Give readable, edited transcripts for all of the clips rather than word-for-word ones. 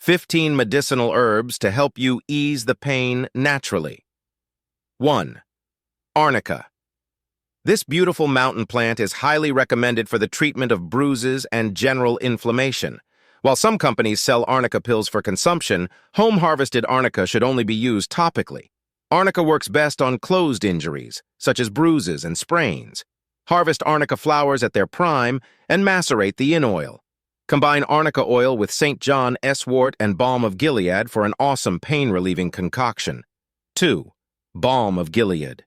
15 medicinal herbs to help you ease the pain naturally. 1. Arnica. This beautiful mountain plant is highly recommended for the treatment of bruises and general inflammation. While some companies sell arnica pills for consumption, home-harvested arnica should only be used topically. Arnica works best on closed injuries, such as bruises and sprains. Harvest arnica flowers at their prime and macerate the in-oil. Combine arnica oil with St. John, Wort, and Balm of Gilead for an awesome pain-relieving concoction. 2. Balm of Gilead.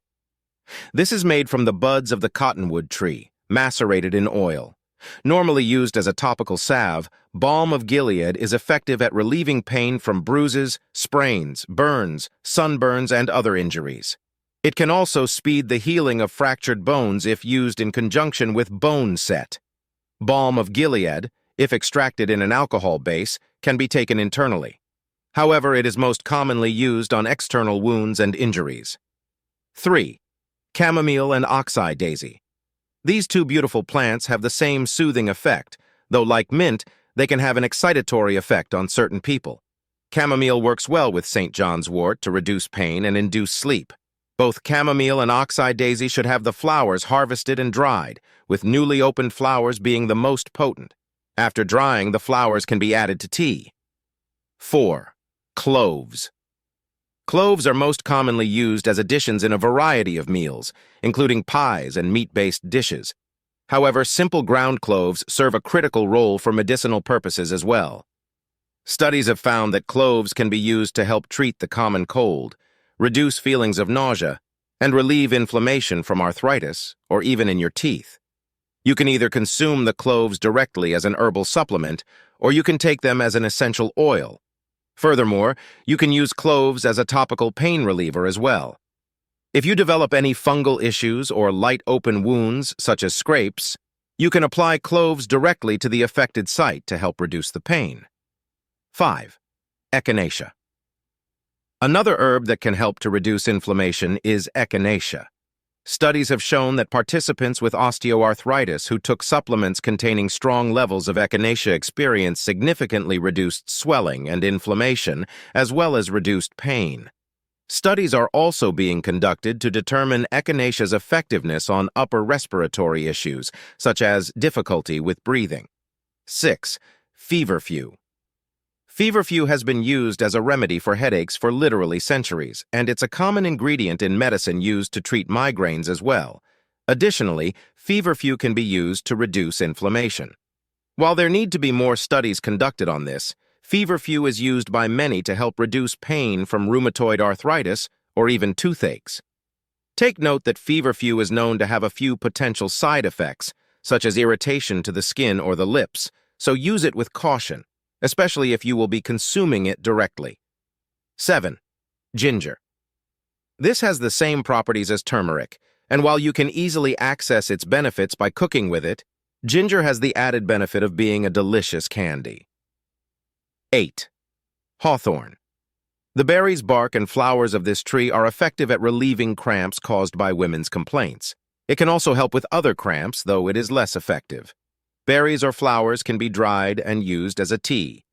This is made from the buds of the cottonwood tree, macerated in oil. Normally used as a topical salve, Balm of Gilead is effective at relieving pain from bruises, sprains, burns, sunburns, and other injuries. It can also speed the healing of fractured bones if used in conjunction with bone set. Balm of Gilead, if extracted in an alcohol base, can be taken internally. However, it is most commonly used on external wounds and injuries. 3. Chamomile and oxeye daisy. These two beautiful plants have the same soothing effect, though like mint, they can have an excitatory effect on certain people. Chamomile works well with St. John's wort to reduce pain and induce sleep. Both chamomile and oxeye daisy should have the flowers harvested and dried, with newly opened flowers being the most potent. After drying, the flowers can be added to tea. 4. Cloves. Cloves are most commonly used as additions in a variety of meals, including pies and meat-based dishes. However, simple ground cloves serve a critical role for medicinal purposes as well. Studies have found that cloves can be used to help treat the common cold, reduce feelings of nausea, and relieve inflammation from arthritis or even in your teeth. You can either consume the cloves directly as an herbal supplement, or you can take them as an essential oil. Furthermore, you can use cloves as a topical pain reliever as well. If you develop any fungal issues or light open wounds, such as scrapes, you can apply cloves directly to the affected site to help reduce the pain. 5. Echinacea. Another herb that can help to reduce inflammation is echinacea. Studies have shown that participants with osteoarthritis who took supplements containing strong levels of echinacea experienced significantly reduced swelling and inflammation, as well as reduced pain. Studies are also being conducted to determine echinacea's effectiveness on upper respiratory issues, such as difficulty with breathing. 6. Feverfew. Feverfew has been used as a remedy for headaches for literally centuries, and it's a common ingredient in medicine used to treat migraines as well. Additionally, feverfew can be used to reduce inflammation. While there need to be more studies conducted on this, feverfew is used by many to help reduce pain from rheumatoid arthritis or even toothaches. Take note that feverfew is known to have a few potential side effects, such as irritation to the skin or the lips, so use it with caution, especially if you will be consuming it directly. 7. Ginger. This has the same properties as turmeric, and while you can easily access its benefits by cooking with it, ginger has the added benefit of being a delicious candy. 8. Hawthorn. The berries, bark, and flowers of this tree are effective at relieving cramps caused by women's complaints. It can also help with other cramps, though it is less effective. Berries or flowers can be dried and used as a tea.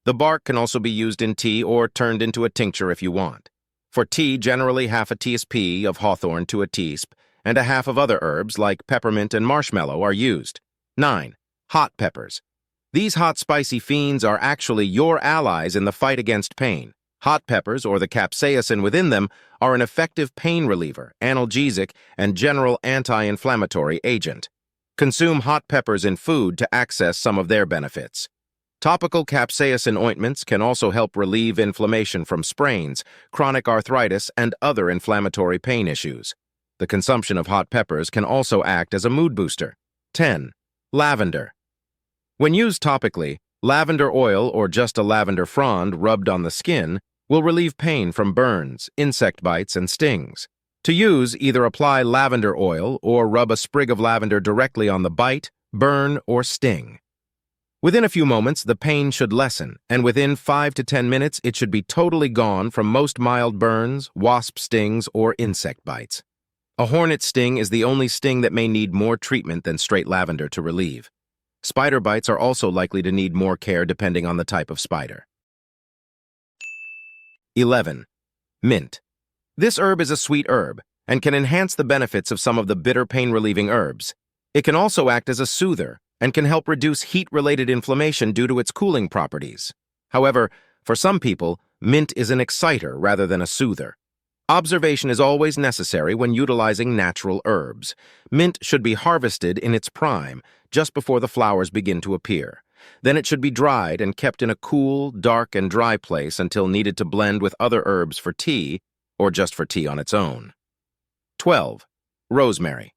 The bark can also be used in tea or turned into a tincture if you want. For tea, generally half a teaspoon of hawthorn to a teaspoon, and a half of other herbs like peppermint and marshmallow are used. 9. Hot peppers. These hot spicy fiends are actually your allies in the fight against pain. Hot peppers, or the capsaicin within them, are an effective pain reliever, analgesic, and general anti-inflammatory agent. Consume hot peppers in food to access some of their benefits. Topical capsaicin ointments can also help relieve inflammation from sprains, chronic arthritis, and other inflammatory pain issues. The consumption of hot peppers can also act as a mood booster. 10. Lavender. When used topically, lavender oil or just a lavender frond rubbed on the skin will relieve pain from burns, insect bites, and stings. To use, either apply lavender oil or rub a sprig of lavender directly on the bite, burn, or sting. Within a few moments, the pain should lessen, and within 5 to 10 minutes, it should be totally gone from most mild burns, wasp stings, or insect bites. A hornet sting is the only sting that may need more treatment than straight lavender to relieve. Spider bites are also likely to need more care depending on the type of spider. 11. Mint. This herb is a sweet herb and can enhance the benefits of some of the bitter pain-relieving herbs. It can also act as a soother and can help reduce heat-related inflammation due to its cooling properties. However, for some people, mint is an exciter rather than a soother. Observation is always necessary when utilizing natural herbs. Mint should be harvested in its prime, just before the flowers begin to appear. Then it should be dried and kept in a cool, dark, and dry place until needed to blend with other herbs for tea, or just for tea on its own. 12. Rosemary.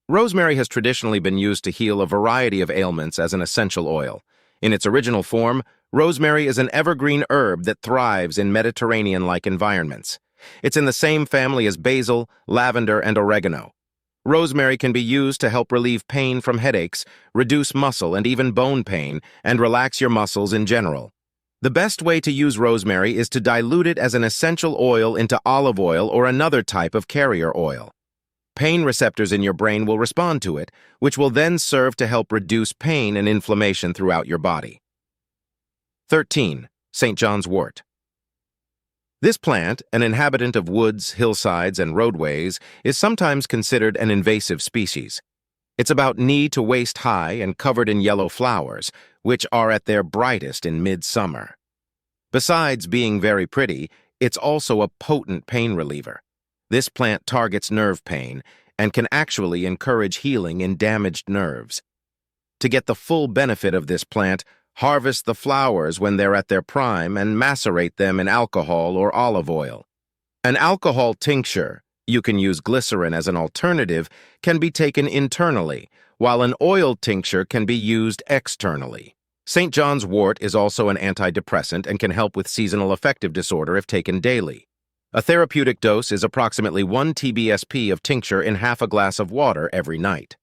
Rosemary has traditionally been used to heal a variety of ailments as an essential oil. In its original form, rosemary is an evergreen herb that thrives in Mediterranean-like environments. It's in the same family as basil, lavender, and oregano. Rosemary can be used to help relieve pain from headaches, reduce muscle and even bone pain, and relax your muscles in general. The best way to use rosemary is to dilute it as an essential oil into olive oil or another type of carrier oil. Pain receptors in your brain will respond to it, which will then serve to help reduce pain and inflammation throughout your body. 13. St. John's wort. This plant, an inhabitant of woods, hillsides, and roadways, is sometimes considered an invasive species. It's about knee to waist high and covered in yellow flowers, which are at their brightest in midsummer. Besides being very pretty, it's also a potent pain reliever. This plant targets nerve pain and can actually encourage healing in damaged nerves. To get the full benefit of this plant, harvest the flowers when they're at their prime and macerate them in alcohol or olive oil. An alcohol tincture, you can use glycerin as an alternative, can be taken internally, while an oil tincture can be used externally. St. John's wort is also an antidepressant and can help with seasonal affective disorder if taken daily. A therapeutic dose is approximately 1 TBSP of tincture in half a glass of water every night.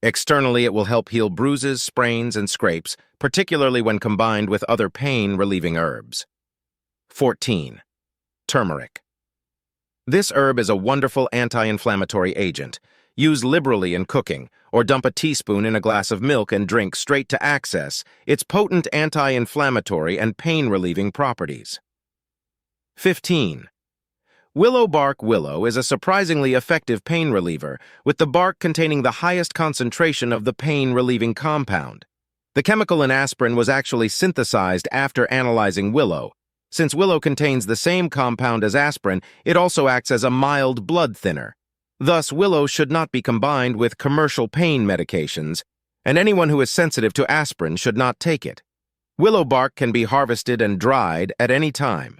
Externally, it will help heal bruises, sprains, and scrapes, particularly when combined with other pain-relieving herbs. 14. Turmeric. This herb is a wonderful anti-inflammatory agent. Use liberally in cooking, or dump a teaspoon in a glass of milk and drink straight to access its potent anti-inflammatory and pain-relieving properties. 15. Willow bark willow is a surprisingly effective pain reliever, with the bark containing the highest concentration of the pain-relieving compound. The chemical in aspirin was actually synthesized after analyzing willow. Since willow contains the same compound as aspirin, it also acts as a mild blood thinner. Thus, willow should not be combined with commercial pain medications, and anyone who is sensitive to aspirin should not take it. Willow bark can be harvested and dried at any time.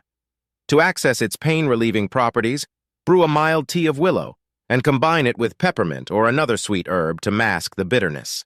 To access its pain-relieving properties, brew a mild tea of willow and combine it with peppermint or another sweet herb to mask the bitterness.